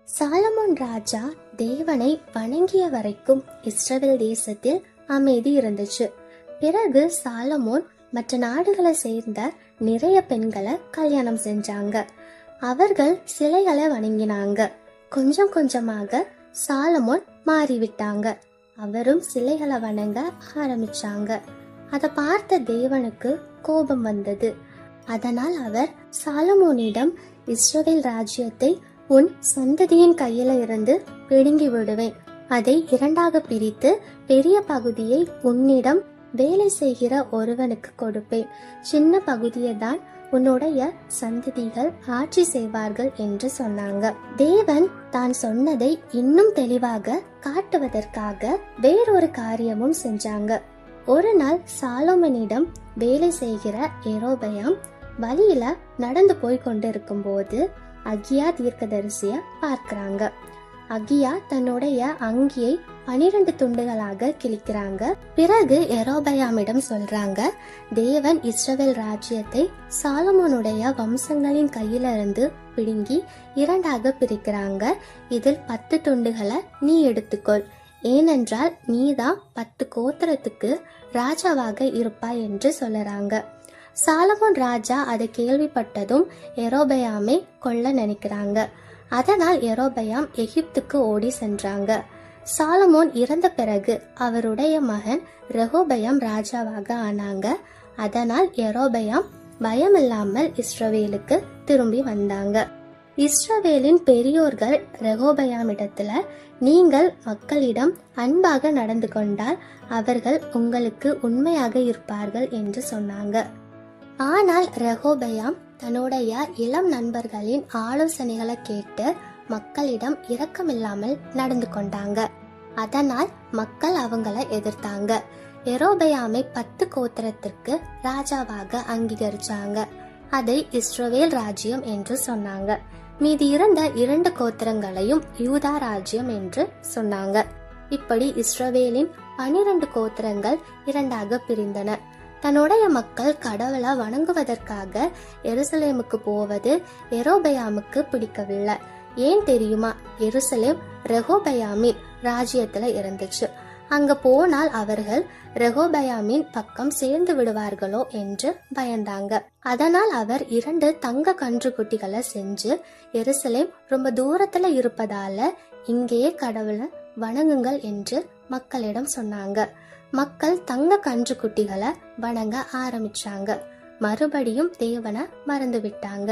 Solomon ராஜா தேவனை வணங்கிய வரைக்கும் இஸ்ரவேல் தேசத்தில் அமைதி இருந்துச்சு. பிறகு சாலமோன் மற்ற நாடுகளை சேர்ந்த நிறைய பெண்களை கல்யாணம் செஞ்சாங்க. அவர்கள் சிலைகளை வணங்கினாங்க. கொஞ்சம் கொஞ்சமாக சாலமோன் மாறிவிட்டாங்க. அவரும் சிலைகளை வணங்க ஆரம்பிச்சாங்க. அதை பார்த்த தேவனுக்கு கோபம் வந்தது. அதனால் அவர் சாலமோனிடம், இஸ்ரவேல் ராஜ்யத்தை உன் சந்ததியின் கையில இருந்து பிடுங்கி விடுவேன். அதை இரண்டாக பிரித்து பெரிய பகுதியை உன்னிடம் வேலை செய்கிற ஒருவனுக்கு கொடுப்பேன். சின்ன பகுதியை தான் உன்னுடைய சந்ததிகள் ஆட்சி செய்வார்கள் என்று சொன்னாங்க. தேவன் தான் சொன்னதை இன்னும் தெளிவாக காட்டுவதற்காக வேறொரு காரியமும் செஞ்சாங்க. ஒரு நாள் சாலோமனிடம் வேலை செய்கிற யெரொபெயாம் வழியில நடந்து போய் கொண்டிருக்கும் போது அகியா தீர்க்கதரிசிய பார்க்கிறாங்க. அகியா தன்னுடைய அங்கியை 12 துண்டுகளாக கிழிக்கிறாங்க. பிறகு யெரொபெயாமிடம் சொல்றாங்க, தேவன் இஸ்ரவேல் ராஜ்யத்தை சாலமோனுடைய வம்சங்களின் கையில இருந்து பிடுங்கி இரண்டாக பிரிக்கிறாங்க. இதில் 10 துண்டுகளை நீ எடுத்துக்கொள். ஏனென்றால் நீதான் 10 கோத்திரத்துக்கு ராஜாவாக இருப்பாய் என்று சொல்லுறாங்க. சாலமோன் ராஜா அதை கேள்விப்பட்டதும் யெரொபெயாமை கொல்ல நினைக்கிறாங்க. அதனால் யெரொபெயாம் எகிப்துக்கு ஓடி சென்றாங்க. சாலமோன் இறந்த பிறகு அவருடைய மகன் ரெகொபெயாம் ராஜாவாக ஆனாங்க. அதனால் யெரொபெயாம் பயமில்லாமல் இஸ்ரவேலுக்கு திரும்பி வந்தாங்க. இஸ்ரவேலின் பெரியோர்கள் ரெகொபெயாமிடத்துல, நீங்கள் மக்களிடம் அன்பாக நடந்து கொண்டால் அவர்கள் உங்களுக்கு உண்மையாக இருப்பார்கள் என்று சொன்னாங்க. ஆனால் ரெகொபெயாம் தன்னுடைய இளம் நண்பர்களின் ஆலோசனைகளை கேட்டு மக்களிடம் இரக்கமில்லாமல் நடந்து கொண்டாங்க. அதனால் மக்கள் அவங்கள எதிர்த்தாங்க. யெரொபெயாமை 10 கோத்திரத்திற்கு ராஜாவாக அங்கீகரிச்சாங்க. அதை இஸ்ரவேல் ராஜ்யம் என்று சொன்னாங்க. மீதி இருந்த 2 கோத்திரங்களையும் யூதா ராஜ்யம் என்று சொன்னாங்க. இப்படி இஸ்ரவேலின் 12 கோத்திரங்கள் இரண்டாக பிரிந்தன. தன்னுடைய மக்கள் கடவுளை வணங்குவதற்காக எருசலேமுக்கு போவது யெரொபெயாமுக்கு பிடிக்கவில்லை. ஏன் தெரியுமா? எருசலேம் ரெகொபெயாமின் ராஜ்யத்துல இருந்துச்சு. அங்க போனால் அவர்கள் ரெகொபெயாமின் பக்கம் சேர்ந்து விடுவார்களோ என்று பயந்தாங்க. அதனால் அவர் 2 தங்க கன்றுக்குட்டிகளை செஞ்சு, எருசலேம் ரொம்ப தூரத்துல இருப்பதால இங்கேயே கடவுளை வணங்குங்கள் என்று மக்களிடம் சொன்னாங்க. மக்கள் தங்க கன்றுக்குட்டிகளை வணங்க ஆரம்பிச்சாங்க. மறுபடியும் தேவனை மறந்து விட்டாங்க.